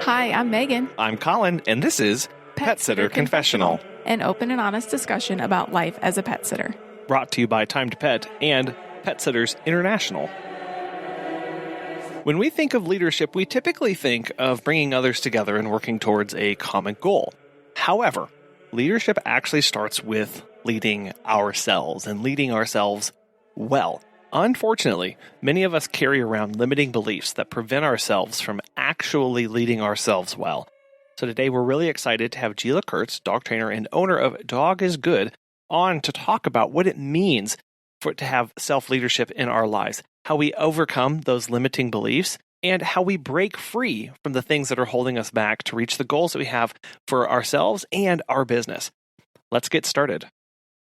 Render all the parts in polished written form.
Hi, I'm Megan. I'm Colin, and this is Pet Sitter Confessional, an open and honest discussion about life as a pet sitter. Brought to you by Time to Pet and Pet Sitters International. When we think of leadership, we typically think of bringing others together and working towards a common goal. However, leadership actually starts with leading ourselves and leading ourselves well. Unfortunately, many of us carry around limiting beliefs that prevent ourselves from actually leading ourselves well. So today we're really excited to have Gila Kurtz, dog trainer and owner of Dog is Good, on to talk about what it means for it to have self-leadership in our lives, how we overcome those limiting beliefs, and how we break free from the things that are holding us back to reach the goals that we have for ourselves and our business. Let's get started.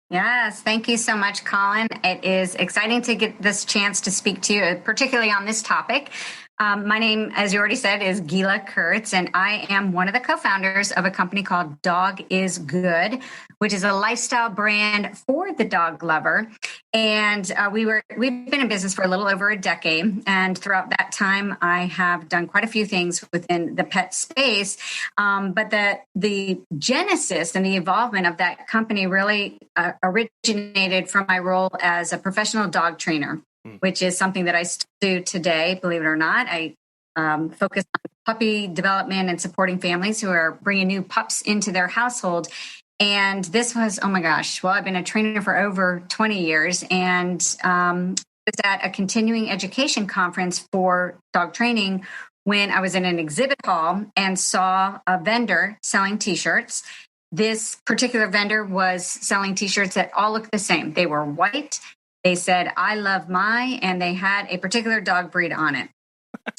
Yes, thank you so much, Colin. It is exciting to get this chance to speak to you, particularly on this topic. My name, as you already said, is Gila Kurtz, and I am one of the co-founders of a company called Dog is Good, which is a lifestyle brand for the dog lover. And we've been in business for a little over a decade, and throughout that time, I have done quite a few things within the pet space. But the genesis and the involvement of that company really originated from my role as a professional dog trainer, which is something that I still do today, believe it or not. I focus on puppy development and supporting families who are bringing new pups into their household. And this was, oh my gosh, well, I've been a trainer for over 20 years and was at a continuing education conference for dog training when I was in an exhibit hall and saw a vendor selling T-shirts. This particular vendor was selling T-shirts that all looked the same. They were white. They said, "I love my," and they had a particular dog breed on it.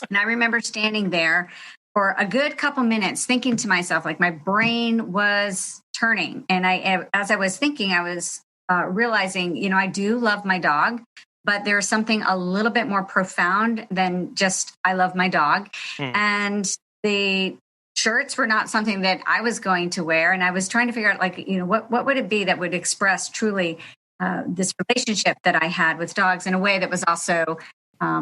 And I remember standing there for a good couple minutes thinking to myself, like my brain was turning. And as I was thinking, I was realizing, I do love my dog, but there's something a little bit more profound than just I love my dog. And the shirts were not something that I was going to wear. And I was trying to figure out, what would it be that would express truly this relationship that I had with dogs in a way that was also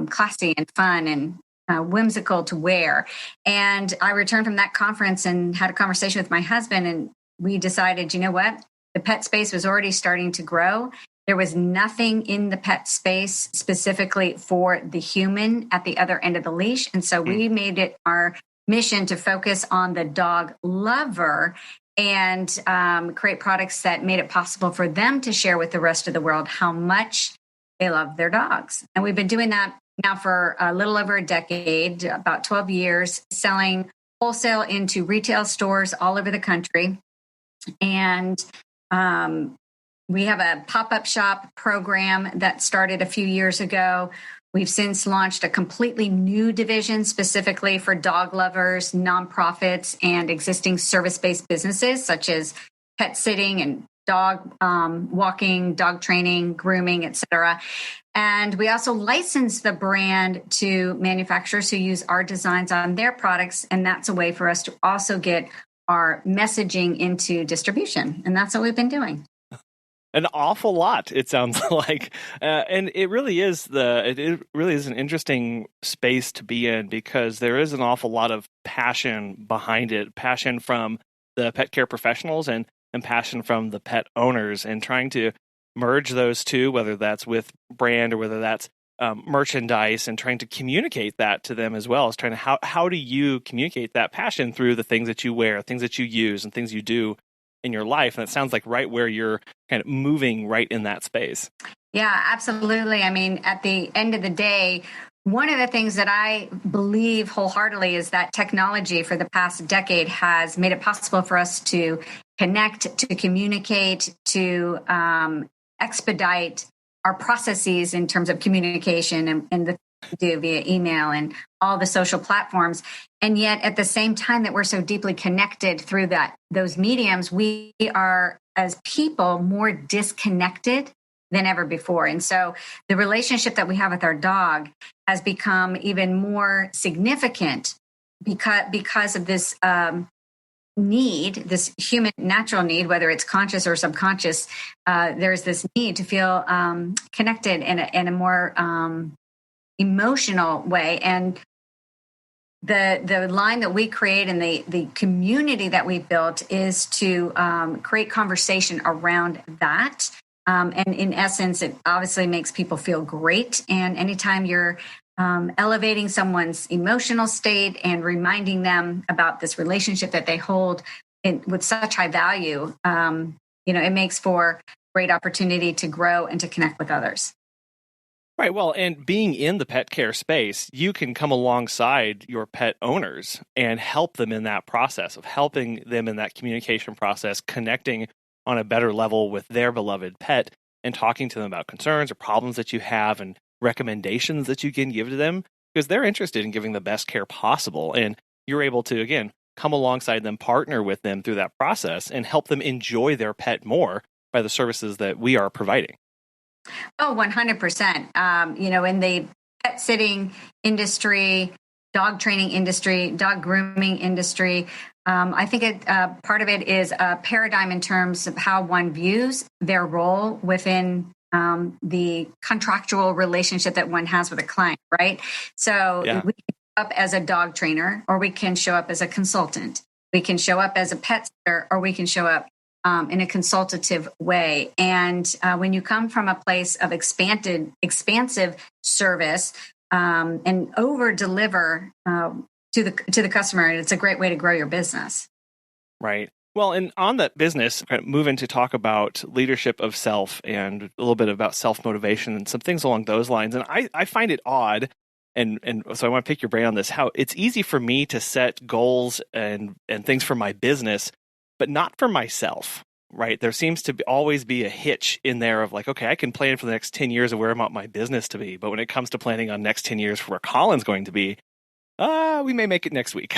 classy and fun and whimsical to wear. And I returned from that conference and had a conversation with my husband, and we decided, you know what? The pet space was already starting to grow. There was nothing in the pet space specifically for the human at the other end of the leash. And so we made it our mission to focus on the dog lover and create products that made it possible for them to share with the rest of the world how much they love their dogs. And we've been doing that now for a little over a decade, about 12 years, selling wholesale into retail stores all over the country. And we have a pop-up shop program that started a few years ago. We've since launched a completely new division specifically for dog lovers, nonprofits, and existing service-based businesses such as pet sitting and dog walking, dog training, grooming, etc. And we also license the brand to manufacturers who use our designs on their products. And that's a way for us to also get our messaging into distribution. And that's what we've been doing. An awful lot, it sounds like, and it really is an interesting space to be in because there is an awful lot of passion behind it, passion from the pet care professionals and passion from the pet owners, and trying to merge those two, whether that's with brand or whether that's merchandise, and trying to communicate that to them as well as trying to how do you communicate that passion through the things that you wear, things that you use, and things you do in your life. And it sounds like right where you're kind of moving right in that space. Yeah, absolutely. I mean, at the end of the day, one of the things that I believe wholeheartedly is that technology for the past decade has made it possible for us to connect, to communicate, to expedite our processes in terms of communication and the do via email and all the social platforms. And yet at the same time that we're so deeply connected through those mediums, we are as people more disconnected than ever before. And so the relationship that we have with our dog has become even more significant because of this need, this human natural need, whether it's conscious or subconscious. There's this need to feel connected in a more emotional way. And the line that we create and the community that we've built is to create conversation around that. And in essence, it obviously makes people feel great. And anytime you're elevating someone's emotional state and reminding them about this relationship that they hold with such high value, it makes for great opportunity to grow and to connect with others. Right. Well, and being in the pet care space, you can come alongside your pet owners and help them in that process of helping them in that communication process, connecting on a better level with their beloved pet and talking to them about concerns or problems that you have and recommendations that you can give to them, because they're interested in giving the best care possible. And you're able to, again, come alongside them, partner with them through that process and help them enjoy their pet more by the services that we are providing. Oh, 100%. In the pet sitting industry, dog training industry, dog grooming industry, I think part of it is a paradigm in terms of how one views their role within the contractual relationship that one has with a client, right? So we can show up as a dog trainer, or we can show up as a consultant. We can show up as a pet sitter, or we can show up in a consultative way. And when you come from a place of expansive service and over deliver to the customer, it's a great way to grow your business. Right. Well, and on that business, kind of move in to talk about leadership of self and a little bit about self-motivation and some things along those lines. And I find it odd, and so I want to pick your brain on this, how it's easy for me to set goals and things for my business, but not for myself, right? There seems to always be a hitch in there of like, okay, I can plan for the next 10 years of where I want my business to be. But when it comes to planning on next 10 years for where Colin's going to be, we may make it next week.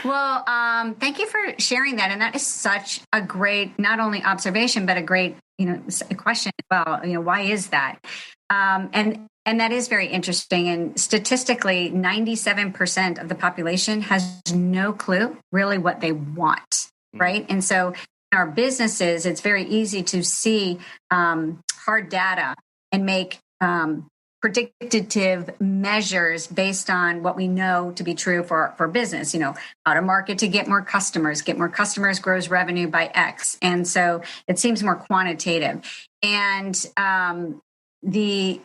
Well, thank you for sharing that. And that is such a great, not only observation, but a great, question. Well, why is that? And that is very interesting. And statistically, 97% of the population has no clue really what they want, right? And so in our businesses, it's very easy to see hard data and make predictive measures based on what we know to be true for business, how to market to get more customers grows revenue by X. And so it seems more quantitative. And the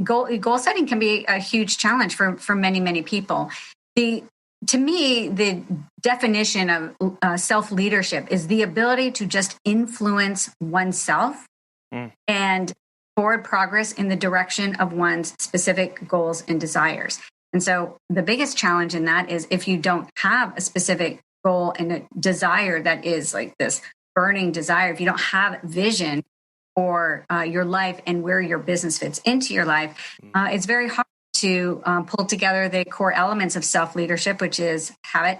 goal setting can be a huge challenge for many, many people. To me, the definition of self-leadership is the ability to just influence oneself and forward progress in the direction of one's specific goals and desires. And so the biggest challenge in that is if you don't have a specific goal and a desire that is like this burning desire, if you don't have vision for your life and where your business fits into your life, it's very hard to pull together the core elements of self-leadership, which is habit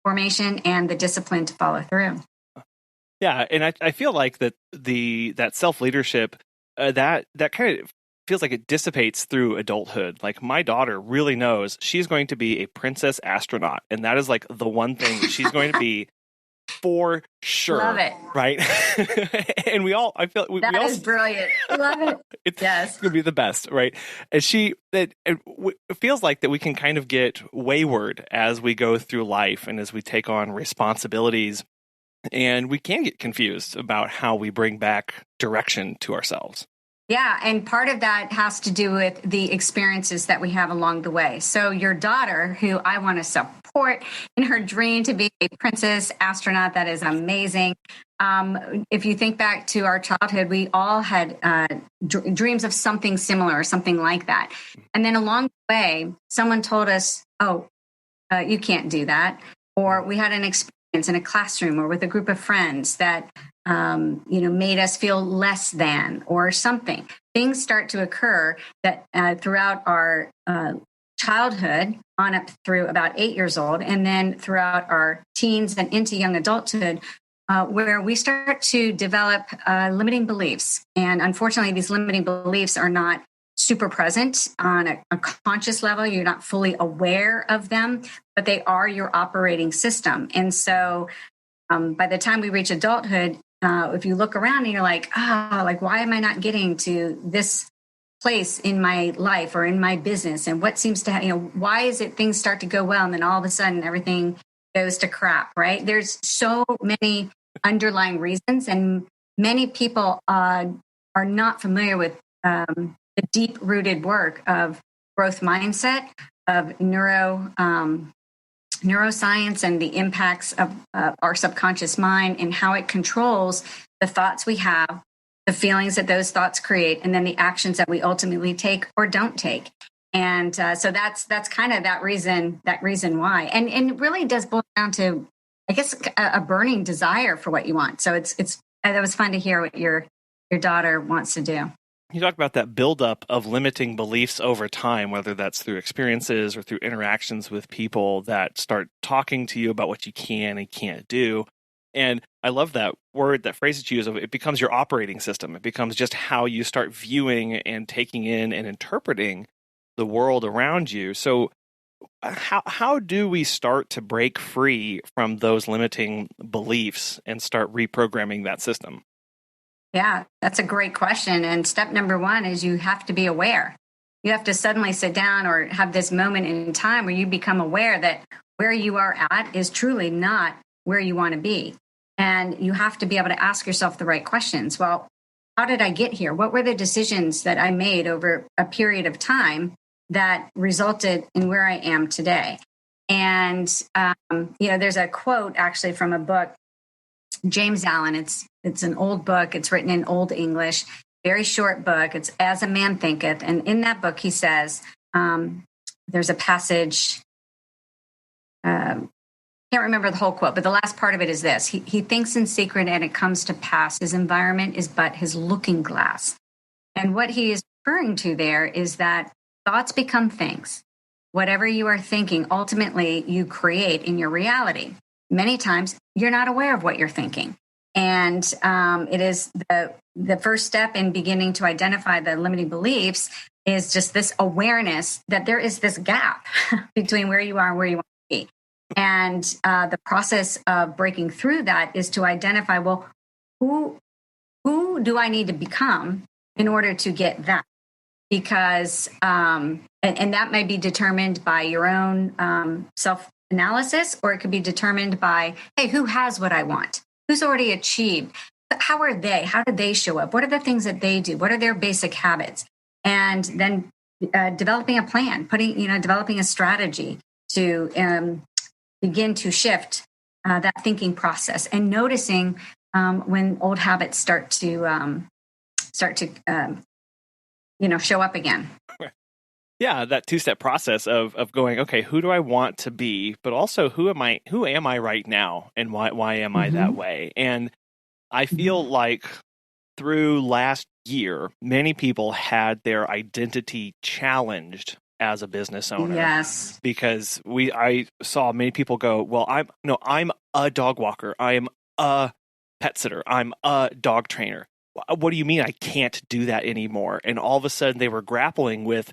formation and the discipline to follow through. Yeah, and I feel like that self-leadership, that kind of feels like it dissipates through adulthood. Like my daughter really knows she's going to be a princess astronaut, and that is like the one thing that she's going to be for sure. Love it. Right? And I feel that is brilliant. Love it. It's yes. going to be the best, right? And it feels like that we can kind of get wayward as we go through life and as we take on responsibilities. And we can get confused about how we bring back direction to ourselves. Yeah, and part of that has to do with the experiences that we have along the way. So your daughter, who I want to support in her dream to be a princess astronaut, that is amazing. If you think back to our childhood, we all had dreams of something similar or something like that. And then along the way, someone told us, you can't do that. Or we had an experience in a classroom or with a group of friends that made us feel less than or something. Things start to occur that throughout our childhood on up through about 8 years old, and then throughout our teens and into young adulthood, where we start to develop limiting beliefs. And unfortunately, these limiting beliefs are not super present on a conscious level. You're not fully aware of them, but they are your operating system. And so by the time we reach adulthood, if you look around and you're like, why am I not getting to this place in my life or in my business, and what seems to why is it things start to go well and then all of a sudden everything goes to crap, right? There's so many underlying reasons, and many people are not familiar with the deep rooted work of growth mindset, of neuroscience, and the impacts of our subconscious mind and how it controls the thoughts we have, the feelings that those thoughts create, and then the actions that we ultimately take or don't take. And so that's kind of that reason why. And it really does boil down to, I guess, a burning desire for what you want. So that was fun to hear what your daughter wants to do. You talk about that buildup of limiting beliefs over time, whether that's through experiences or through interactions with people that start talking to you about what you can and can't do. And I love that word, that phrase that you use of it becomes your operating system. It becomes just how you start viewing and taking in and interpreting the world around you. So how do we start to break free from those limiting beliefs and start reprogramming that system? Yeah, that's a great question. And step number one is you have to be aware. You have to suddenly sit down or have this moment in time where you become aware that where you are at is truly not where you want to be. And you have to be able to ask yourself the right questions. Well, how did I get here? What were the decisions that I made over a period of time that resulted in where I am today? And, there's a quote actually from a book, James Allen. It's an old book. It's written in Old English, very short book. It's As a Man Thinketh. And in that book, he says, there's a passage, can't remember the whole quote, but the last part of it is this. He thinks in secret and it comes to pass. His environment is but his looking glass. And what he is referring to there is that thoughts become things. Whatever you are thinking, ultimately you create in your reality. Many times you're not aware of what you're thinking. And it is the first step in beginning to identify the limiting beliefs is just this awareness that there is this gap between where you are and where you want to be. And the process of breaking through that is to identify, well, who do I need to become in order to get that? Because, and that may be determined by your own self-analysis, or it could be determined by, hey, who has what I want? Who's already achieved? How are they? How do they show up? What are the things that they do? What are their basic habits? And then developing a plan, developing a strategy to begin to shift that thinking process, and noticing when old habits start to show up again. Yeah, that two-step process of going, okay, who do I want to be, but also who am I right now, and why am I that way? And I feel like through last year, many people had their identity challenged as a business owner. Yes. Because I saw many people go, well, I'm a dog walker, I am a pet sitter, I'm a dog trainer. What do you mean I can't do that anymore? And all of a sudden they were grappling with,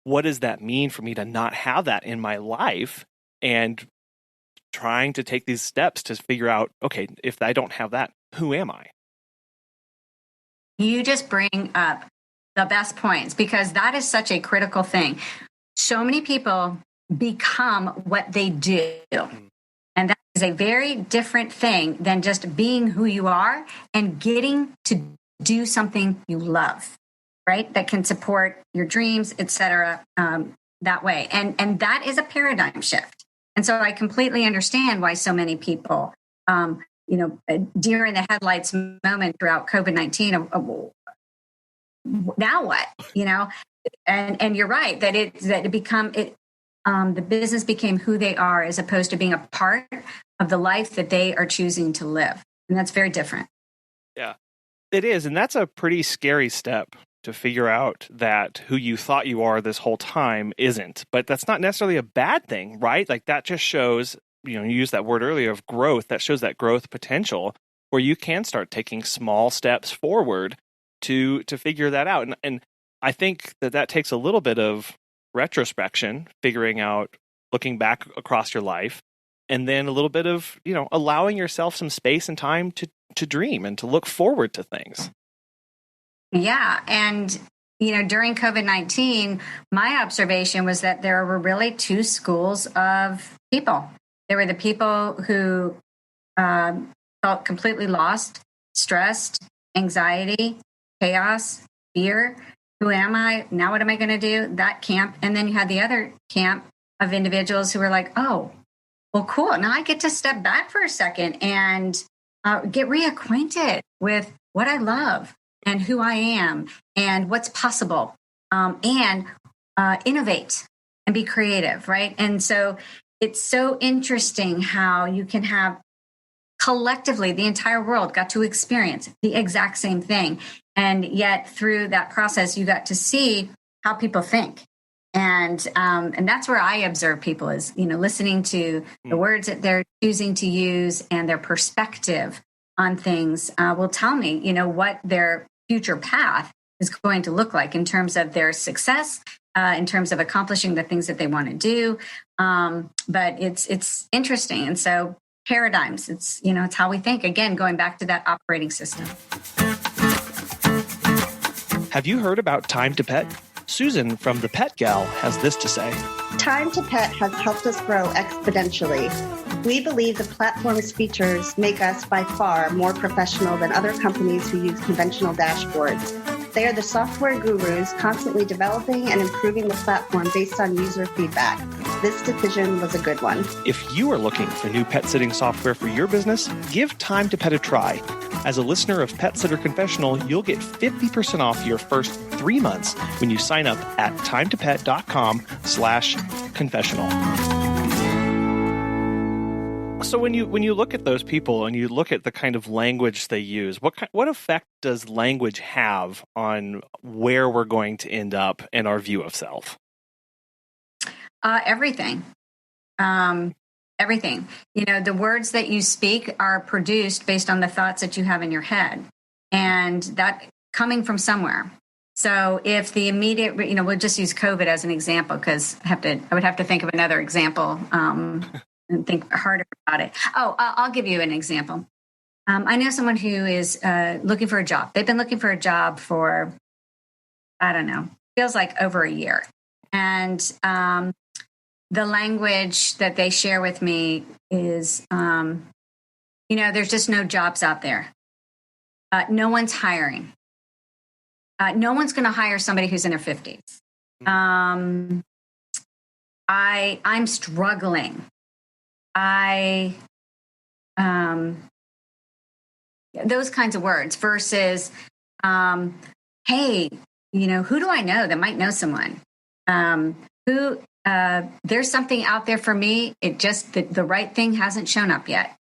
what does that mean for me to not have that in my life? And trying to take these steps to figure out, okay, if I don't have that, who am I? You just bring up the best points, because that is such a critical thing. So many people become what they do. And that is a very different thing than just being who you are and getting to do something you love, right? That can support your dreams, et cetera, that way. And that is a paradigm shift. And so I completely understand why so many people, deer in the headlights moment throughout COVID-19, now what, and you're right that the business became who they are, as opposed to being a part of the life that they are choosing to live. And that's very different. Yeah, it is. And that's a pretty scary step, to figure out that who you thought you are this whole time isn't. But that's not necessarily a bad thing, right? Like, that just shows, you used that word earlier of growth, that shows that growth potential where you can start taking small steps forward to figure that out. And I think that takes a little bit of retrospection, figuring out, looking back across your life, and then a little bit of, allowing yourself some space and time to dream and to look forward to things. Yeah. And, during COVID-19, my observation was that there were really two schools of people. There were the people who felt completely lost, stressed, anxiety, chaos, fear. Who am I? Now what am I going to do? That camp. And then you had the other camp of individuals who were like, oh, well, cool. Now I get to step back for a second and get reacquainted with what I love and who I am and what's possible, and innovate and be creative, right? And so it's so interesting how you can have collectively the entire world got to experience the exact same thing. And yet through that process, you got to see how people think. And that's where I observe people is, listening to the words that they're choosing to use and their perspective on things will tell me, what their future path is going to look like in terms of their success, in terms of accomplishing the things that they want to do. But it's interesting. And so paradigms, it's how we think, again, going back to that operating system. Have you heard about Time to Pet? Susan from The Pet Gal has this to say. Time to Pet has helped us grow exponentially. We believe the platform's features make us by far more professional than other companies who use conventional dashboards. They are the software gurus constantly developing and improving the platform based on user feedback. This decision was a good one. If you are looking for new pet sitting software for your business, give Time to Pet a try. As a listener of Pet Sitter Confessional, you'll get 50% off your first 3 months when you sign up at timetopet.com/confessional. So when you look at those people and you look at the kind of language they use, what effect does language have on where we're going to end up in our view of self? Everything. Everything. The words that you speak are produced based on the thoughts that you have in your head, and that coming from somewhere. So if the immediate, we'll just use COVID as an example because I would have to think of another example and think harder about it. Oh, I'll give you an example. I know someone who is looking for a job. They've been looking for a job for, I don't know, feels like over a year. And the language that they share with me is, there's just no jobs out there. No one's hiring. No one's going to hire somebody who's in their 50s. I'm struggling. Those kinds of words versus, hey, who do I know that might know someone? There's something out there for me. It just, the right thing hasn't shown up yet.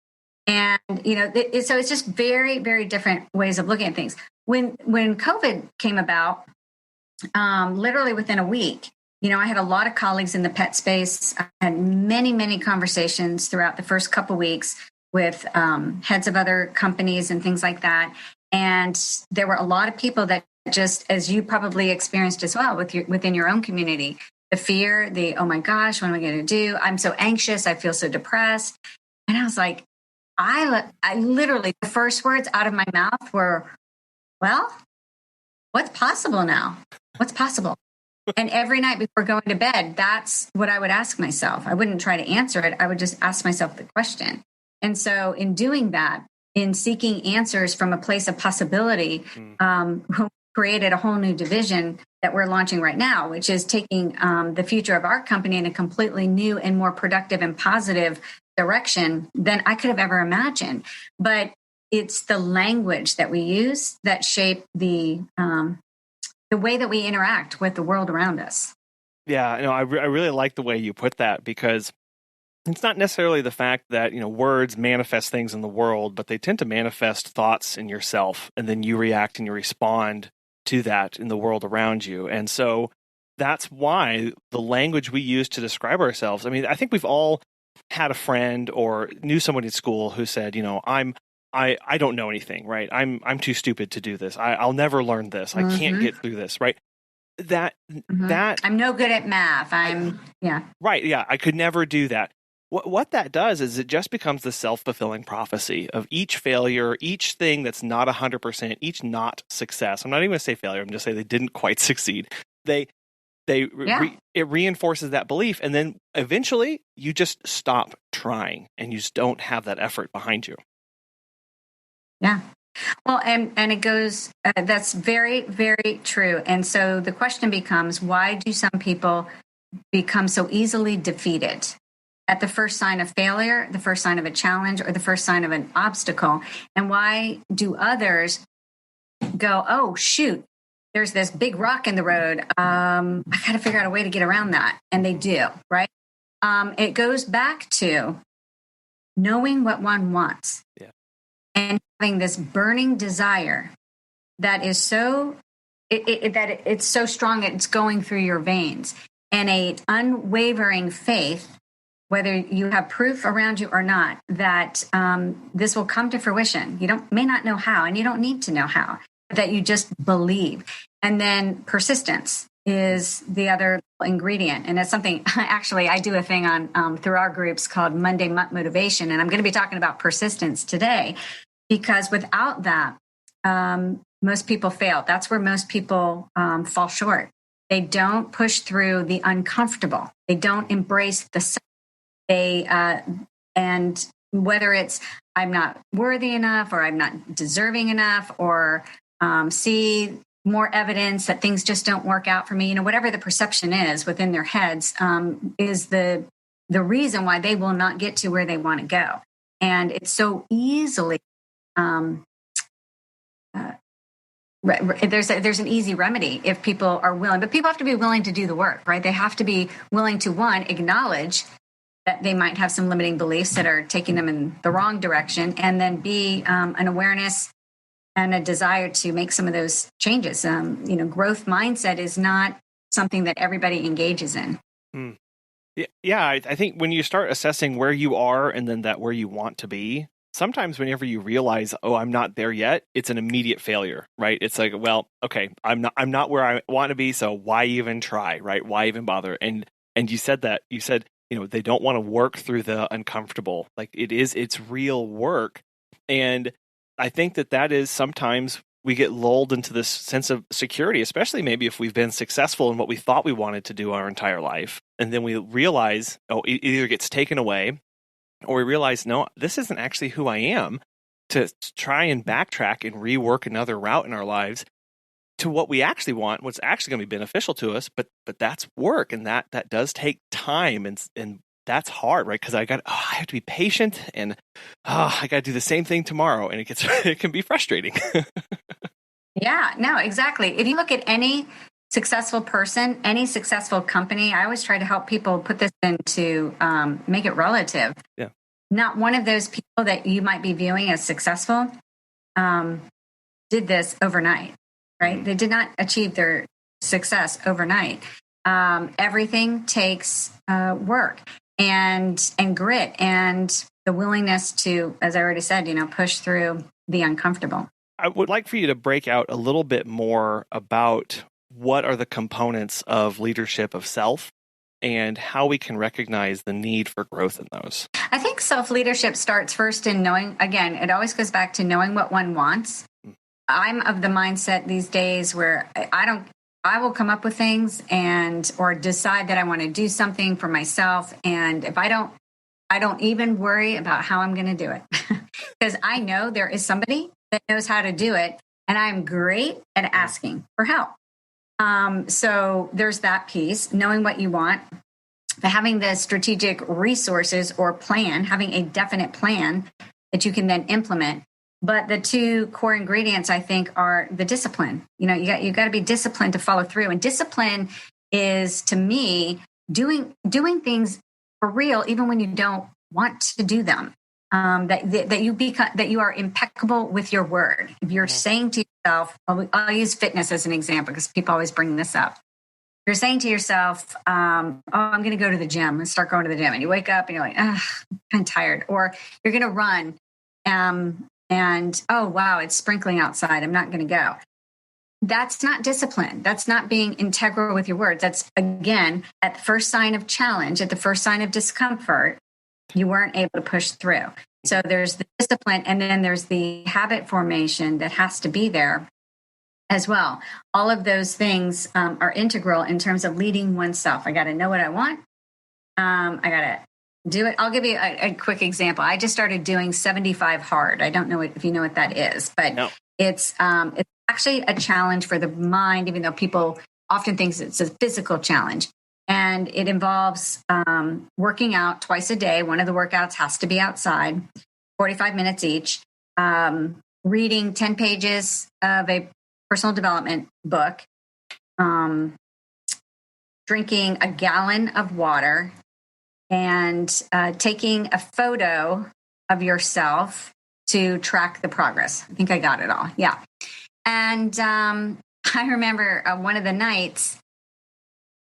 And, so it's just very, very different ways of looking at things. When COVID came about, literally within a week, I had a lot of colleagues in the pet space. I had many, many conversations throughout the first couple weeks with heads of other companies and things like that. And there were a lot of people that just, as you probably experienced as well within your own community, the fear, oh my gosh, what am I going to do? I'm so anxious. I feel so depressed. And I was like, I literally, the first words out of my mouth were, well, what's possible now? What's possible? And every night before going to bed, that's what I would ask myself. I wouldn't try to answer it. I would just ask myself the question. And so in doing that, in seeking answers from a place of possibility, created a whole new division that we're launching right now, which is taking the future of our company in a completely new and more productive and positive direction than I could have ever imagined. But it's the language that we use that shape the way that we interact with the world around us. Yeah, I really like the way you put that, because it's not necessarily the fact that, words manifest things in the world, but they tend to manifest thoughts in yourself, and then you react and you respond to that in the world around you. And so that's why the language we use to describe ourselves, I think we've all had a friend or knew someone in school who said, I don't know anything, right? I'm too stupid to do this. I'll never learn this. I can't get through this, right? That I'm no good at math. Right. Yeah, I could never do that. what that does is it just becomes the self-fulfilling prophecy of each failure, each thing that's not 100%, each not success. I'm not even going to say failure. I'm just saying they didn't quite succeed. It reinforces that belief, and then eventually you just stop trying, and you just don't have that effort behind you. Yeah. Well, and it goes, that's very, very true. And so the question becomes, why do some people become so easily defeated at the first sign of failure, the first sign of a challenge, or the first sign of an obstacle? And why do others go, oh, shoot, there's this big rock in the road. I got to figure out a way to get around that. And they do, right? It goes back to knowing what one wants. Yeah. And having this burning desire that is so, it's so strong, it's going through your veins, and a unwavering faith, whether you have proof around you or not, that this will come to fruition. You may not know how, and you don't need to know how, that you just believe. And then persistence is the other ingredient. And it's something, actually, I do a thing on through our groups called Monday Month Motivation. And I'm going to be talking about persistence today, because without that, most people fail. That's where most people fall short. They don't push through the uncomfortable. They don't embrace the, and whether it's I'm not worthy enough, or I'm not deserving enough, or see more evidence that things just don't work out for me, whatever the perception is within their heads, is the reason why they will not get to where they want to go. And it's so easily, there's an easy remedy if people are willing, but people have to be willing to do the work, right? They have to be willing to, one, acknowledge that they might have some limiting beliefs that are taking them in the wrong direction, and then be an awareness and a desire to make some of those changes. Growth mindset is not something that everybody engages in. Yeah, I think when you start assessing where you are and then that where you want to be, sometimes whenever you realize, oh, I'm not there yet, it's an immediate failure, right? It's like, well, okay, I'm not where I want to be, so why even try, right? Why even bother? And you said that. You said, they don't want to work through the uncomfortable. Like it's real work. And I think that is sometimes we get lulled into this sense of security, especially maybe if we've been successful in what we thought we wanted to do our entire life. And then we realize, it either gets taken away, or we realize, no, this isn't actually who I am, to try and backtrack and rework another route in our lives to what we actually want, what's actually going to be beneficial to us. But that's work, and that does take time, and that's hard, right? Because I have to be patient, and I got to do the same thing tomorrow, and it can be frustrating. Yeah, no, exactly. If you look at any successful person, any successful company, I always try to help people put this into, make it relative. Yeah. Not one of those people that you might be viewing as successful did this overnight, right? Mm-hmm. They did not achieve their success overnight. Everything takes work and grit, and the willingness to, as I already said, push through the uncomfortable. I would like for you to break out a little bit more about what are the components of leadership of self and how we can recognize the need for growth in those. I think self-leadership starts first in knowing, again, it always goes back to knowing what one wants. I'm of the mindset these days where I will come up with things or decide that I want to do something for myself. And if I don't even worry about how I'm going to do it, because I know there is somebody that knows how to do it, and I'm great at asking for help. So there's that piece, knowing what you want, having the strategic resources or plan, having a definite plan that you can then implement. But the two core ingredients, I think, are the discipline. You got to be disciplined to follow through. And discipline is, to me, doing things for real, even when you don't want to do them. That you are impeccable with your word. If you're saying to yourself, I'll use fitness as an example because people always bring this up. You're saying to yourself, I'm going to go to the gym and start going to the gym. And you wake up and you're like, I'm kind of tired. Or you're going to run and, oh, wow, it's sprinkling outside. I'm not going to go. That's not discipline. That's not being integral with your words. That's, again, at the first sign of challenge, at the first sign of discomfort, You weren't able to push through. So there's the discipline, and then there's the habit formation that has to be there as well. All of those things are integral in terms of leading oneself. I got to know what I want. I got to do it. I'll give you a quick example. I just started doing 75 hard. I don't know if you know what that is, but No. It's actually a challenge for the mind, even though people often think it's a physical challenge. And it involves working out twice a day. One of the workouts has to be outside, 45 minutes each, reading 10 pages of a personal development book, drinking a gallon of water, and taking a photo of yourself to track the progress. I think I got it all. Yeah. And I remember one of the nights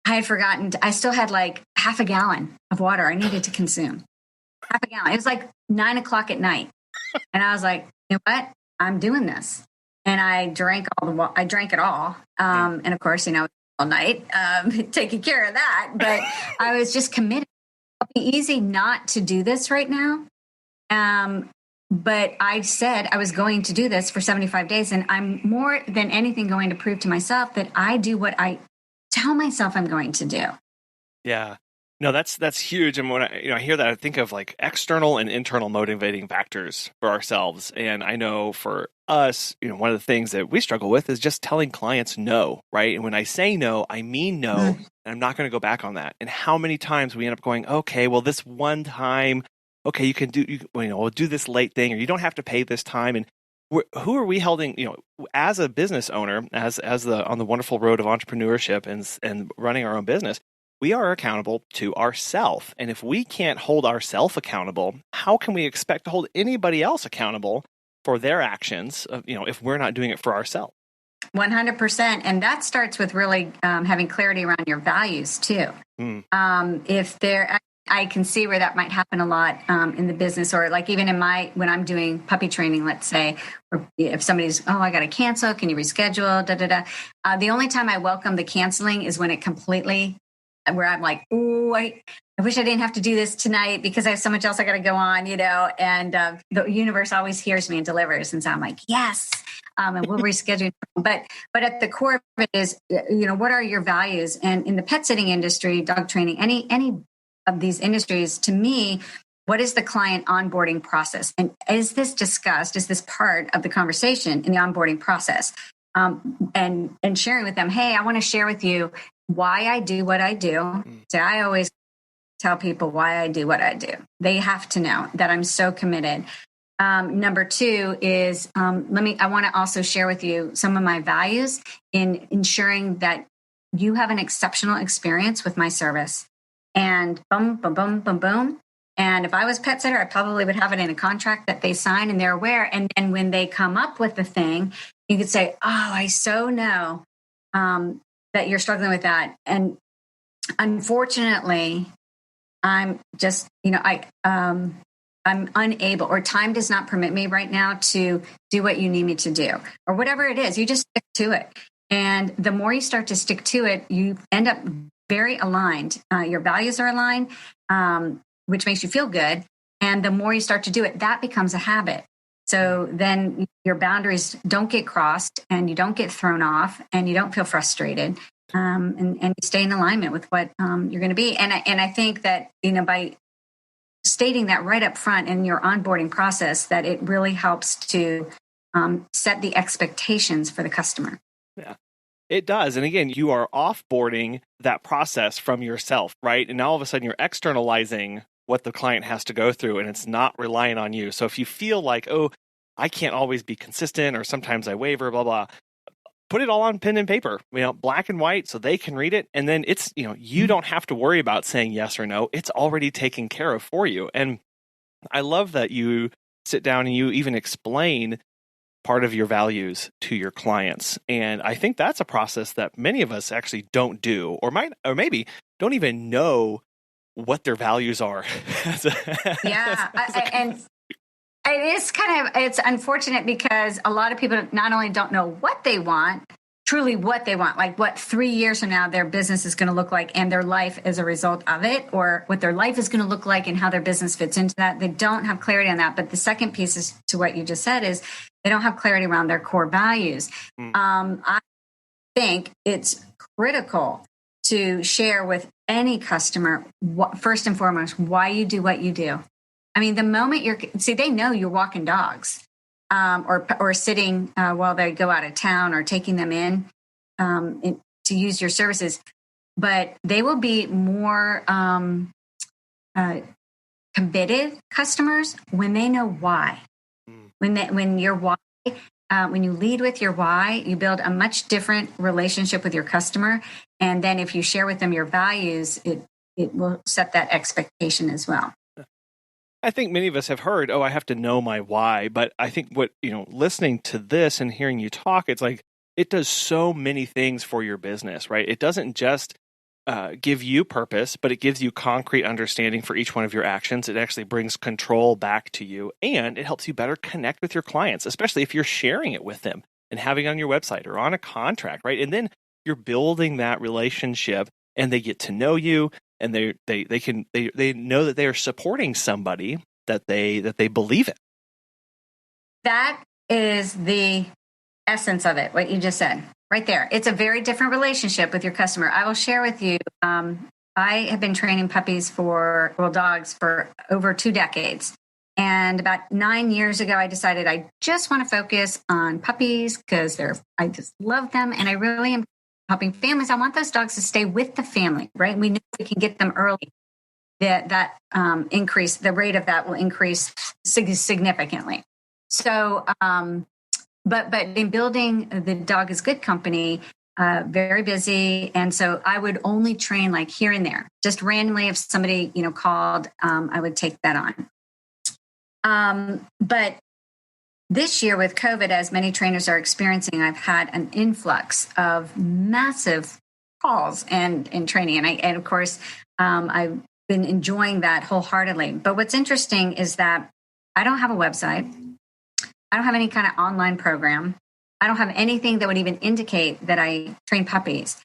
I had forgotten, I still had like half a gallon of water I needed to consume. Half a gallon. It was like 9:00 at night. And I was like, you know what? I'm doing this. And I drank I drank it all. And of course, all night, taking care of that. But I was just committed. It'll be easy not to do this right now. But I said I was going to do this for 75 days. And I'm more than anything going to prove to myself that I do what I tell myself I'm going to do. Yeah. No, that's huge. And when I hear that, I think of like external and internal motivating factors for ourselves. And I know for us, one of the things that we struggle with is just telling clients no, right? And when I say no, I mean no, and I'm not going to go back on that. And how many times we end up going, okay, well, this one time, okay, you can do, we'll do this late thing, or you don't have to pay this time. And who are we holding, as a business owner, as on the wonderful road of entrepreneurship and running our own business, we are accountable to ourselves. And if we can't hold ourselves accountable, how can we expect to hold anybody else accountable for their actions, if we're not doing it for ourselves? 100%. And that starts with really having clarity around your values too. I can see where that might happen a lot in the business, or like even when I'm doing puppy training, let's say, or if somebody's, I got to cancel, can you reschedule, the only time I welcome the canceling is when it completely, where I'm like, I wish I didn't have to do this tonight because I have so much else I got to go on, and the universe always hears me and delivers. And so I'm like, yes, and we'll reschedule. But at the core of it is, what are your values? And in the pet sitting industry, dog training, any of these industries, to me, what is the client onboarding process? And is this discussed? Is this part of the conversation in the onboarding process? And sharing with them, hey, I want to share with you why I do what I do. So I always tell people why I do what I do. They have to know that I'm so committed. Number two is, I want to also share with you some of my values in ensuring that you have an exceptional experience with my service. And boom, boom, boom, boom, boom. And if I was pet sitter, I probably would have it in a contract that they sign and they're aware. And then when they come up with the thing, you could say, I so know that you're struggling with that. And unfortunately, I'm just, I'm unable, or time does not permit me right now to do what you need me to do, or whatever it is. You just stick to it. And the more you start to stick to it, you end up very aligned. Your values are aligned, which makes you feel good. And the more you start to do it, that becomes a habit. So then your boundaries don't get crossed, and you don't get thrown off, and you don't feel frustrated, and you stay in alignment with what you're going to be. And I think that, by stating that right up front in your onboarding process, that it really helps to set the expectations for the customer. Yeah, it does. And again, you are offboarding that process from yourself, right? And now all of a sudden you're externalizing what the client has to go through, and it's not relying on you. So if you feel like, I can't always be consistent, or sometimes I waver, blah, blah, put it all on pen and paper, black and white, so they can read it. And then it's, you don't have to worry about saying yes or no. It's already taken care of for you. And I love that you sit down and you even explain part of your values to your clients. And I think that's a process that many of us actually don't do, or maybe don't even know what their values are. And it's unfortunate because a lot of people not only don't know what they want, truly what they want, like what 3 years from now their business is going to look like and their life as a result of it, or what their life is going to look like and how their business fits into that. They don't have clarity on that. But the second piece is to what you just said is they don't have clarity around their core values. I think it's critical to share with any customer, first and foremost, why you do what you do. I mean, the moment they know you're walking dogs. Or sitting while they go out of town, or taking them in to use your services, but they will be more committed customers when they know why. When your why, when you lead with your why, you build a much different relationship with your customer, and then if you share with them your values, it will set that expectation as well. I think many of us have heard, I have to know my why. But I think listening to this and hearing you talk, it's like it does so many things for your business, right? It doesn't just give you purpose, but it gives you concrete understanding for each one of your actions. It actually brings control back to you, and it helps you better connect with your clients, especially if you're sharing it with them and having it on your website or on a contract, right? And then you're building that relationship, and they get to know you. And they know that they are supporting somebody that they believe in. That is the essence of it. What you just said right there. It's a very different relationship with your customer. I will share with you. I have been training dogs for over 2 decades. And about 9 years ago, I decided I just want to focus on puppies because I just love them, and I really am helping families. I want those dogs to stay with the family, right? We know we can get them early. That increase, the rate of that will increase significantly. So, but in building the Dog is Good company, very busy, and so I would only train like here and there, just randomly. If somebody called, I would take that on. But this year with COVID, as many trainers are experiencing, I've had an influx of massive calls and training. And of course, I've been enjoying that wholeheartedly. But what's interesting is that I don't have a website. I don't have any kind of online program. I don't have anything that would even indicate that I train puppies.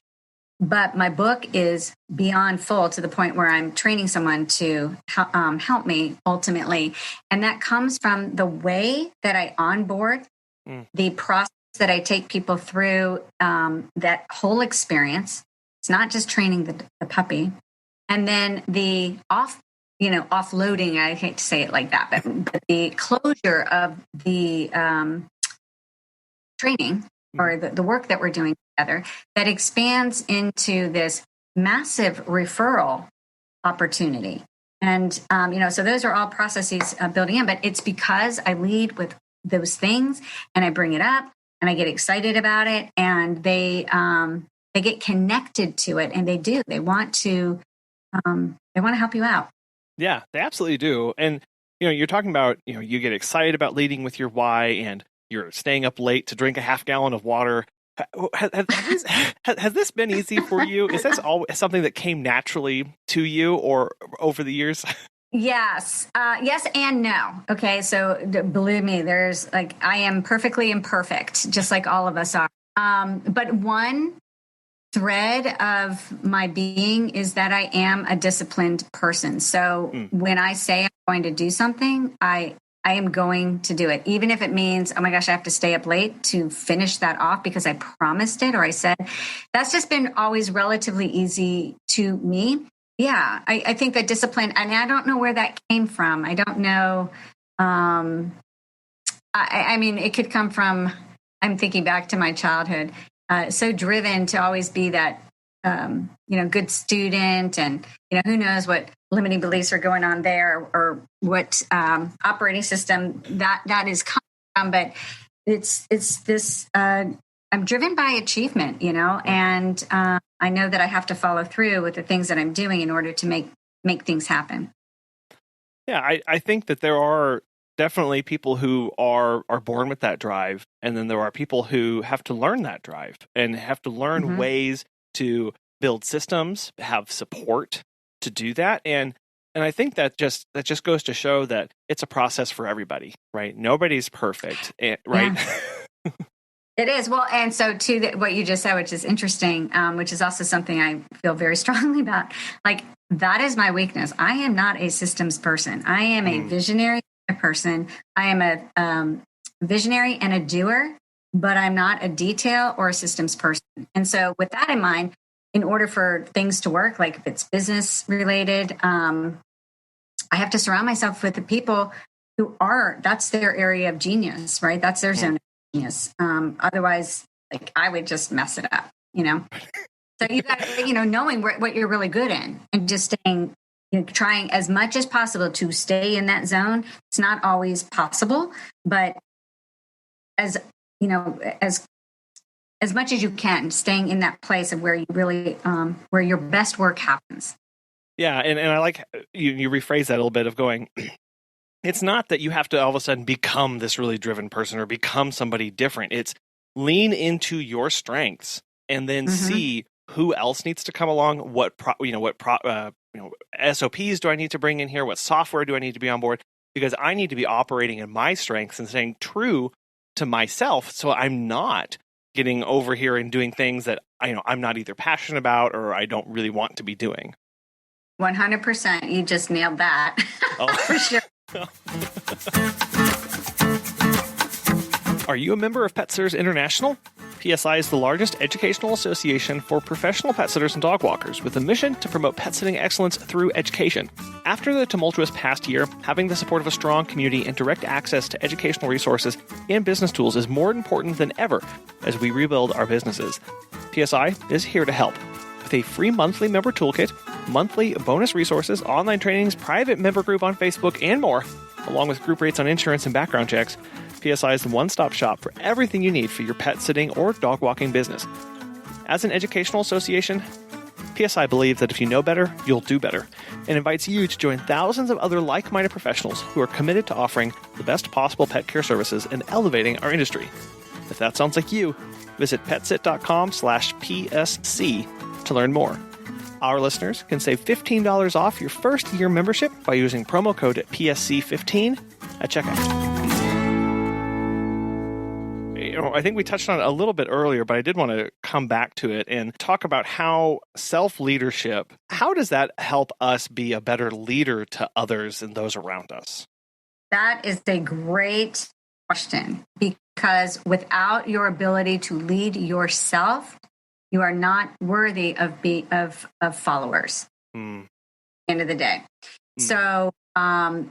But my book is beyond full to the point where I'm training someone to help me ultimately. And that comes from the way that I onboard, the process that I take people through, that whole experience. It's not just training the puppy. And then the offloading, I hate to say it like that, but the closure of the training or the work that we're doing together that expands into this massive referral opportunity. And, so those are all processes building in, but it's because I lead with those things and I bring it up and I get excited about it, and they get connected to it, and they want to help you out. Yeah, they absolutely do. And, you're talking about, you get excited about leading with your why, and you're staying up late to drink a half gallon of water. Has this been easy for you? Is this always something that came naturally to you or over the years? Yes. Yes and no. Okay. So believe me, I am perfectly imperfect, just like all of us are. But one thread of my being is that I am a disciplined person. So when I say I'm going to do something, I am going to do it, even if it means, oh my gosh, I have to stay up late to finish that off because I promised it or I said. That's just been always relatively easy to me. Yeah, I think that discipline, and I don't know where that came from. I don't know. I mean, it could come from, I'm thinking back to my childhood, so driven to always be that, good student, and, who knows what limiting beliefs are going on there or what operating system that is coming from. But it's this, I'm driven by achievement, and I know that I have to follow through with the things that I'm doing in order to make things happen. Yeah, I think that there are definitely people who are born with that drive, and then there are people who have to learn that drive and have to learn ways to build systems, have support to do that. And I think that just goes to show that it's a process for everybody, right? Nobody's perfect, right? Yeah. It is. Well, and so too, that what you just said, which is interesting, which is also something I feel very strongly about. Like, that is my weakness. I am not a systems person. I am a visionary person. I am a visionary and a doer, but I'm not a detail or a systems person. And so with that in mind, in order for things to work, like if it's business related, I have to surround myself with the people who that's their area of genius, right? That's their zone of genius. Otherwise, like, I would just mess it up, So you got to, knowing what you're really good in and just staying, trying as much as possible to stay in that zone. It's not always possible, but as much as you can, staying in that place of where you really, where your best work happens. Yeah. And I like you rephrase that a little bit of going, it's not that you have to all of a sudden become this really driven person or become somebody different. It's lean into your strengths and then see who else needs to come along. What SOPs do I need to bring in here? What software do I need to be on board? Because I need to be operating in my strengths and staying true to myself, so I'm not getting over here and doing things that I'm not either passionate about or I don't really want to be doing. 100%. You just nailed that. For sure. Are you a member of Pet Sitters International? PSI is the largest educational association for professional pet sitters and dog walkers with a mission to promote pet sitting excellence through education. After the tumultuous past year, having the support of a strong community and direct access to educational resources and business tools is more important than ever as we rebuild our businesses. PSI is here to help. With a free monthly member toolkit, monthly bonus resources, online trainings, private member group on Facebook, and more, along with group rates on insurance and background checks, PSI is the one-stop shop for everything you need for your pet sitting or dog walking business. As an educational association, PSI believes that if you know better, you'll do better, and invites you to join thousands of other like-minded professionals who are committed to offering the best possible pet care services and elevating our industry. If that sounds like you, visit petsit.com/PSC to learn more. Our listeners can save $15 off your first year membership by using promo code PSC15 at checkout. I think we touched on it a little bit earlier, but I did want to come back to it and talk about how self-leadership, how does that help us be a better leader to others and those around us? That is a great question, because without your ability to lead yourself, you are not worthy of followers at the end of the day. So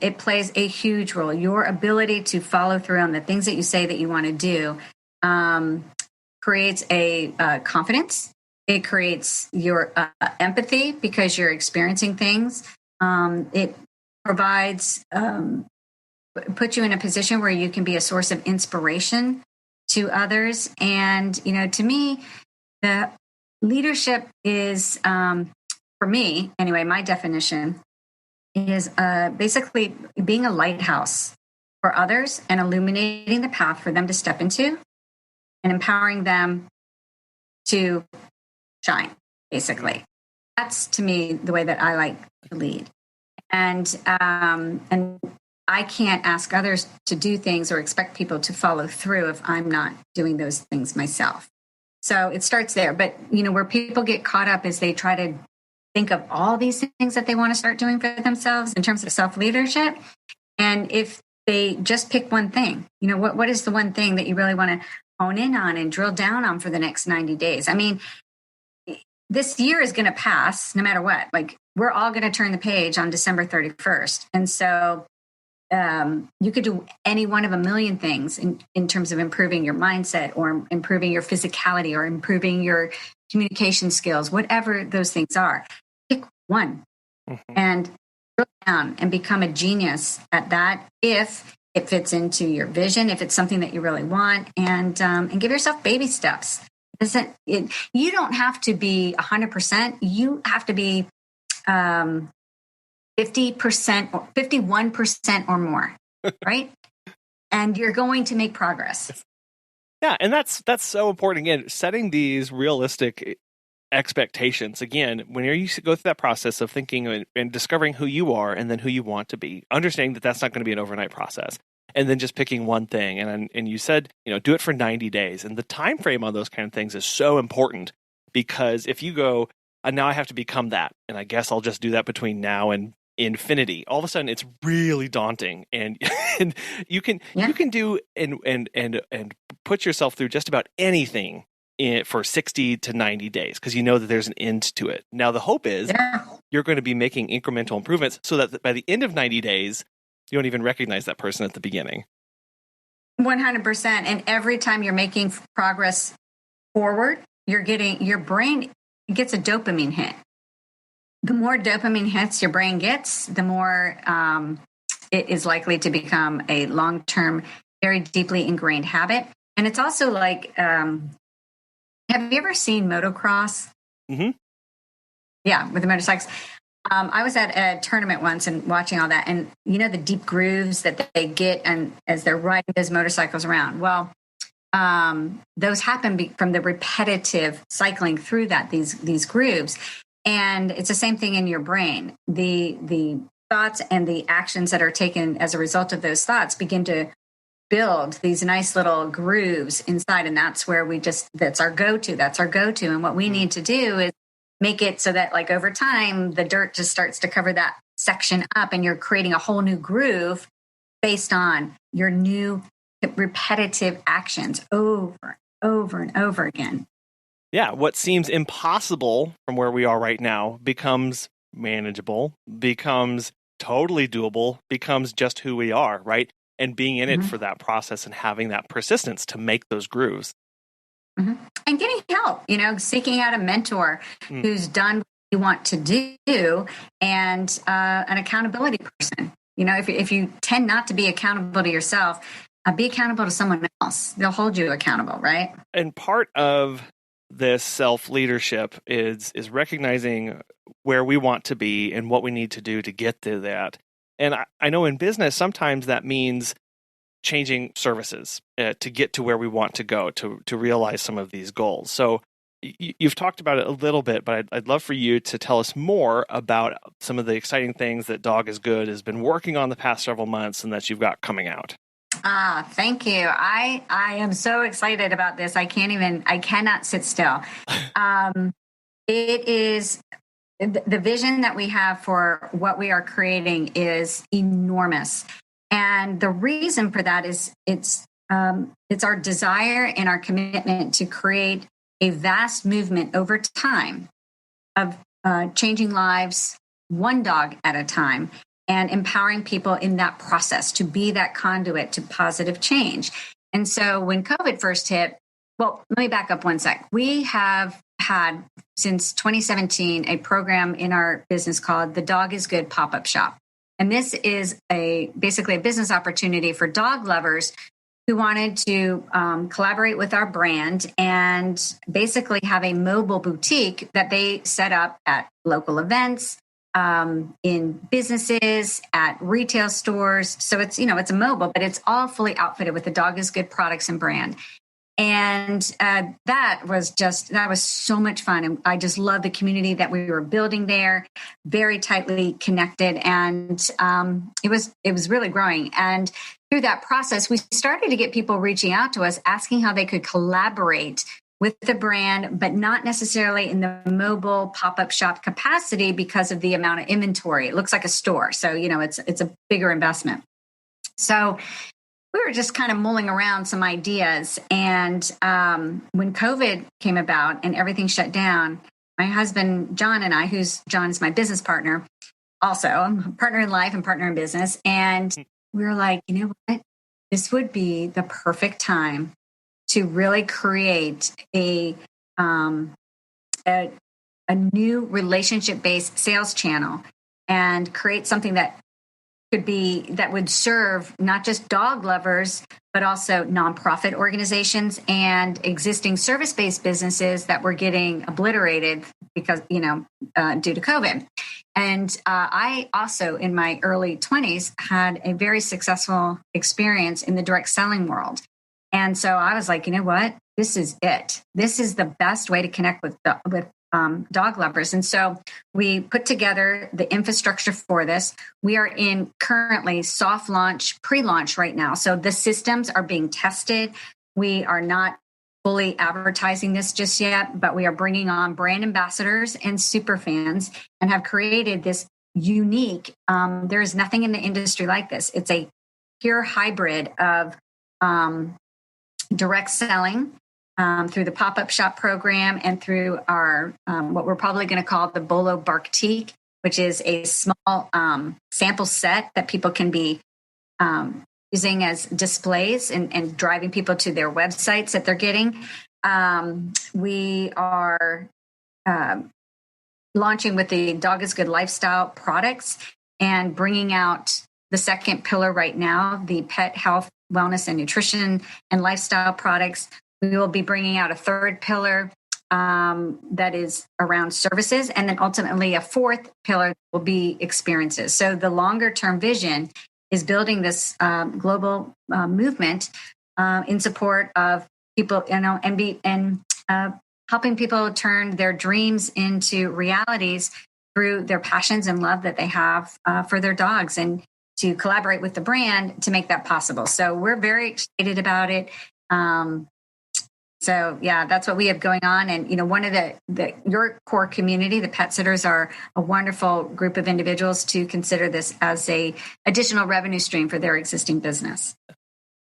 it plays a huge role. Your ability to follow through on the things that you say that you want to do creates a confidence. It creates your empathy because you're experiencing things. It provides, puts you in a position where you can be a source of inspiration to others. And, to me, the leadership is, for me, anyway, my definition is basically being a lighthouse for others and illuminating the path for them to step into and empowering them to shine, basically. That's, to me, the way that I like to lead. And I can't ask others to do things or expect people to follow through if I'm not doing those things myself. So it starts there. But, where people get caught up is they try to think of all these things that they want to start doing for themselves in terms of self-leadership. And if they just pick one thing, what is the one thing that you really want to hone in on and drill down on for the next 90 days? I mean, this year is going to pass no matter what. Like, we're all going to turn the page on December 31st. And so you could do any one of a million things in terms of improving your mindset or improving your physicality or improving your communication skills, whatever those things are. Pick one and drill down and become a genius at that if it fits into your vision, if it's something that you really want, and give yourself baby steps. You don't have to be 100%. You have to be 50% or 51% or more, right? And you're going to make progress. Yeah, and that's so important. Again, setting these realistic expectations. Again, when you go through that process of thinking and discovering who you are and then who you want to be, understanding that that's not going to be an overnight process. and then just picking one thing. And you said, do it for 90 days. And the time frame on those kind of things is so important, because if you go, now I have to become that, and I guess I'll just do that between now and infinity, all of a sudden it's really daunting. And and you can do and put yourself through just about anything for 60 to 90 days, because you know that there's an end to it. Now, the hope is you're going to be making incremental improvements so that by the end of 90 days, you don't even recognize that person at the beginning. 100%. And every time you're making progress forward, your brain gets a dopamine hit. The more dopamine hits your brain gets, the more it is likely to become a long-term, very deeply ingrained habit. And it's also like, have you ever seen motocross? Mm-hmm. Yeah, with the motorcycles. I was at a tournament once and watching all that, and the deep grooves that they get, and as they're riding those motorcycles around. Well, those happen from the repetitive cycling through these grooves, and it's the same thing in your brain. The thoughts and the actions that are taken as a result of those thoughts begin to build these nice little grooves inside. And that's where that's our go-to. And what we need to do is make it so that, like, over time, the dirt just starts to cover that section up, and you're creating a whole new groove based on your new repetitive actions over and over and over again. Yeah. What seems impossible from where we are right now becomes manageable, becomes totally doable, becomes just who we are, right? And being in it for that process and having that persistence to make those grooves. Mm-hmm. And getting help, seeking out a mentor who's done what you want to do, and an accountability person. If you tend not to be accountable to yourself, be accountable to someone else. They'll hold you accountable, right? And part of this self-leadership is recognizing where we want to be and what we need to do to get to that. And I know in business, sometimes that means changing services to get to where we want to go, to realize some of these goals. So you've talked about it a little bit, but I'd love for you to tell us more about some of the exciting things that Dog is Good has been working on the past several months and that you've got coming out. Thank you. I am so excited about this. I cannot sit still. It is the vision that we have for what we are creating is enormous. And the reason for that is it's our desire and our commitment to create a vast movement over time of changing lives one dog at a time, and empowering people in that process to be that conduit to positive change. And so when COVID first hit, well, let me back up one sec. We have had since 2017 a program in our business called the Dog is Good Pop-Up Shop. And this is basically a business opportunity for dog lovers who wanted to collaborate with our brand and basically have a mobile boutique that they set up at local events, in businesses, at retail stores. So it's a mobile, but it's all fully outfitted with the Dog is Good products and brand. And that was so much fun. And I just love the community that we were building there, very tightly connected. And it was really growing. And through that process, we started to get people reaching out to us, asking how they could collaborate with the brand, but not necessarily in the mobile pop-up shop capacity because of the amount of inventory. It looks like a store. So, it's a bigger investment. So we were just kind of mulling around some ideas. And when COVID came about and everything shut down, my husband, John, and I, John is my business partner, also I'm a partner in life and partner in business. And we were like, you know what? This would be the perfect time to really create a new relationship-based sales channel and create something that would serve not just dog lovers, but also nonprofit organizations and existing service-based businesses that were getting obliterated because, due to COVID. And I also, in my early 20s, had a very successful experience in the direct selling world. And so I was like, you know what? This is it. This is the best way to connect with dog lovers. And so we put together the infrastructure for this. We are in currently soft launch, pre-launch right now. So the systems are being tested. We are not fully advertising this just yet, but we are bringing on brand ambassadors and super fans and have created this unique, there is nothing in the industry like this. It's a pure hybrid of direct selling through the pop-up shop program and through our what we're probably going to call the Bolo Barktique, which is a small sample set that people can be using as displays and driving people to their websites that they're getting. We are launching with the Dog is Good lifestyle products and bringing out the second pillar right now, the pet health, wellness, and nutrition and lifestyle products. We will be bringing out a third pillar that is around services, and then ultimately a fourth pillar will be experiences. So the longer term vision is building this global movement in support of people, and helping people turn their dreams into realities through their passions and love that they have for their dogs, and to collaborate with the brand to make that possible. So we're very excited about it. So yeah, that's what we have going on. And, one of your core community, the pet sitters, are a wonderful group of individuals to consider this as a additional revenue stream for their existing business.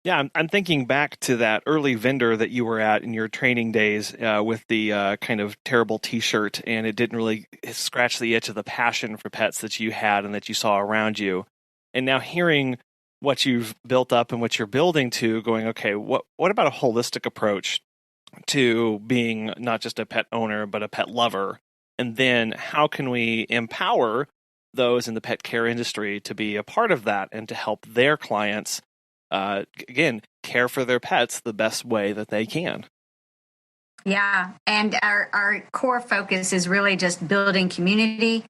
Yeah, I'm thinking back to that early vendor that you were at in your training days with the kind of terrible T-shirt, and it didn't really scratch the itch of the passion for pets that you had and that you saw around you. And now hearing what you've built up and what you're building to, going, okay, what about a holistic approach to being not just a pet owner, but a pet lover? And then how can we empower those in the pet care industry to be a part of that and to help their clients, again, care for their pets the best way that they can? Yeah. And our core focus is really just building community,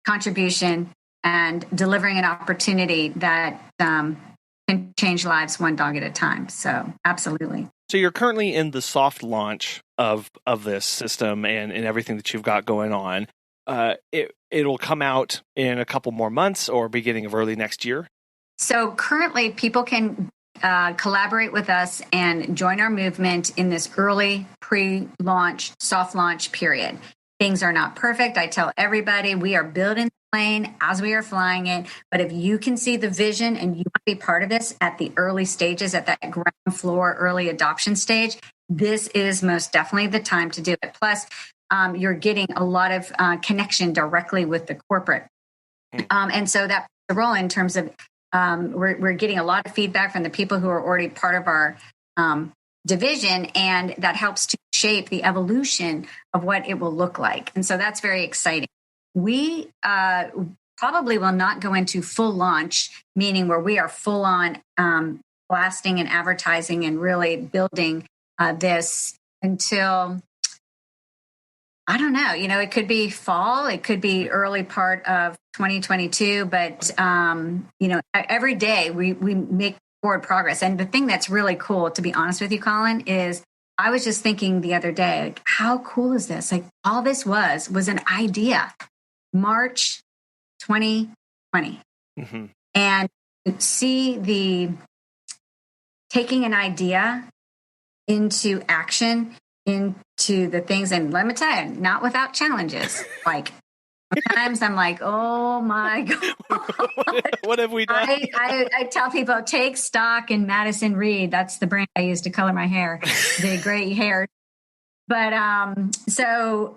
contribution, and delivering an opportunity that can change lives one dog at a time. So absolutely. So you're currently in the soft launch of this system and everything that you've got going on. It'll come out in a couple more months or beginning of early next year? So currently people can collaborate with us and join our movement in this early pre-launch, soft launch period. Things are not perfect. I tell everybody we are building the plane as we are flying it. But if you can see the vision and you want to be part of this at the early stages, at that ground floor early adoption stage, this is most definitely the time to do it. Plus, you're getting a lot of connection directly with the corporate. And so that plays a role in terms of we're getting a lot of feedback from the people who are already part of our division, and that helps to shape the evolution of what it will look like. And so that's very exciting. We probably will not go into full launch, meaning where we are full on blasting and advertising and really building this until, I don't know, it could be fall, it could be early part of 2022, but, every day we make forward progress. And the thing that's really cool, to be honest with you, Colin, is I was just thinking the other day, like, how cool is this? Like, all this was an idea, March 2020. Mm-hmm. And see taking an idea into action, into the things, and let me tell you, not without challenges. Like, sometimes I'm like, oh my God. What have we done? I tell people, take stock in Madison Reed. That's the brand I use to color my hair, the gray hair. But so,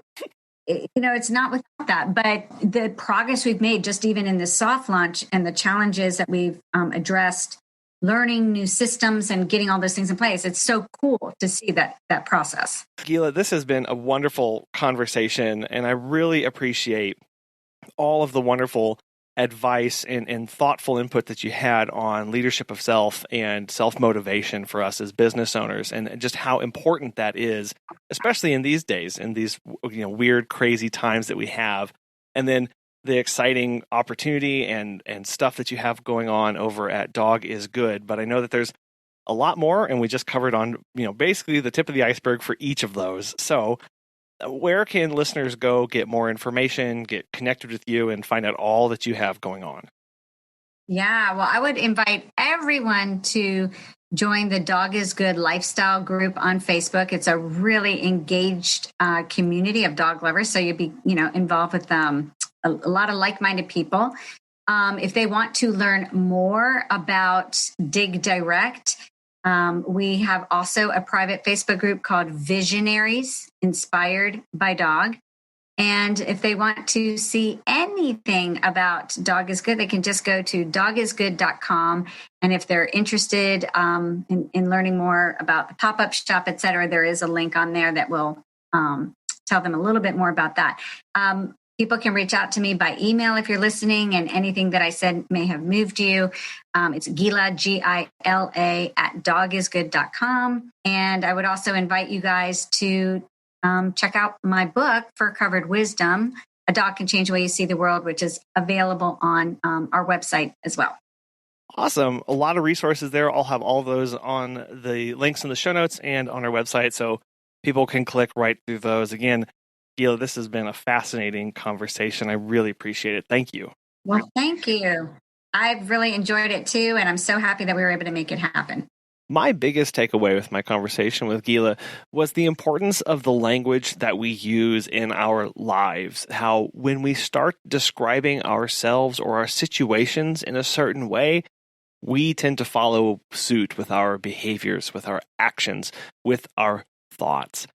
it's not without that. But the progress we've made just even in the soft launch and the challenges that we've addressed, learning new systems and getting all those things in place. It's so cool to see that process. Gila, this has been a wonderful conversation, and I really appreciate all of the wonderful advice and thoughtful input that you had on leadership of self and self-motivation for us as business owners, and just how important that is, especially in these days, in these weird, crazy times that we have. And then the exciting opportunity and stuff that you have going on over at Dog is Good. But I know that there's a lot more, and we just covered on, basically the tip of the iceberg for each of those. So where can listeners go get more information, get connected with you, and find out all that you have going on? Yeah, well, I would invite everyone to join the Dog is Good lifestyle group on Facebook. It's a really engaged community of dog lovers. So you'd be, involved with a lot of like-minded people. If they want to learn more about Dig Direct, we have also a private Facebook group called Visionaries Inspired by Dog. And if they want to see anything about Dog is Good, they can just go to dogisgood.com. And if they're interested in learning more about the pop-up shop, et cetera, there is a link on there that will tell them a little bit more about that. People can reach out to me by email if you're listening, and anything that I said may have moved you. It's Gila, Gila, at dogisgood.com. And I would also invite you guys to check out my book, Fur Covered Wisdom, A Dog Can Change the Way You See the World, which is available on our website as well. Awesome. A lot of resources there. I'll have all of those on the links in the show notes and on our website, so people can click right through those. Again, Gila, this has been a fascinating conversation. I really appreciate it. Thank you. Well, thank you. I've really enjoyed it too, and I'm so happy that we were able to make it happen. My biggest takeaway with my conversation with Gila was the importance of the language that we use in our lives. How when we start describing ourselves or our situations in a certain way, we tend to follow suit with our behaviors, with our actions, with our thoughts.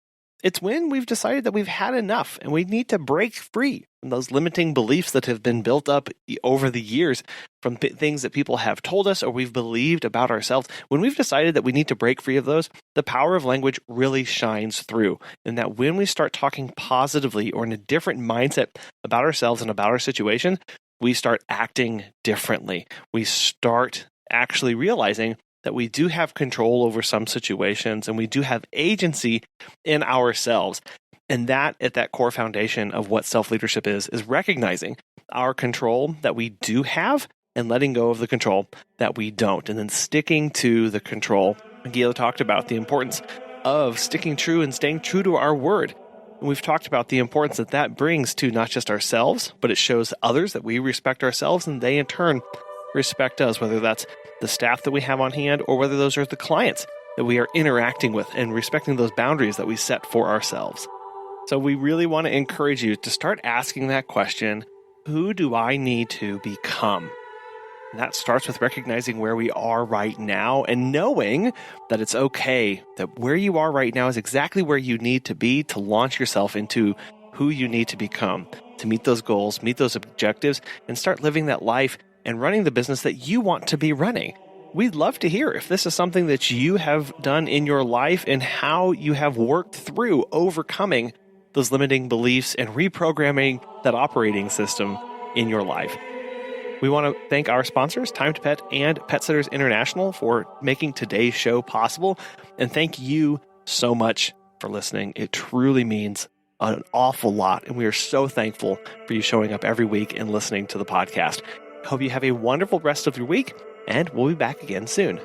It's when we've decided that we've had enough and we need to break free from those limiting beliefs that have been built up over the years from things that people have told us or we've believed about ourselves. When we've decided that we need to break free of those, the power of language really shines through. And that when we start talking positively or in a different mindset about ourselves and about our situation, we start acting differently. We start actually realizing that we do have control over some situations and we do have agency in ourselves. And that, at that core foundation of what self-leadership is recognizing our control that we do have and letting go of the control that we don't, and then sticking to the control. Gila talked about the importance of sticking true and staying true to our word. And we've talked about the importance that that brings to not just ourselves, but it shows others that we respect ourselves and they in turn respect us, whether that's the staff that we have on hand or whether those are the clients that we are interacting with and respecting those boundaries that we set for ourselves. So we really want to encourage you to start asking that question, who do I need to become? And that starts with recognizing where we are right now and knowing that it's okay, that where you are right now is exactly where you need to be to launch yourself into who you need to become, to meet those goals, meet those objectives, and start living that life and running the business that you want to be running. We'd love to hear if this is something that you have done in your life and how you have worked through overcoming those limiting beliefs and reprogramming that operating system in your life. We want to thank our sponsors, Time to Pet and Pet Sitters International, for making today's show possible. And thank you so much for listening. It truly means an awful lot. And we are so thankful for you showing up every week and listening to the podcast. Hope you have a wonderful rest of your week, and we'll be back again soon.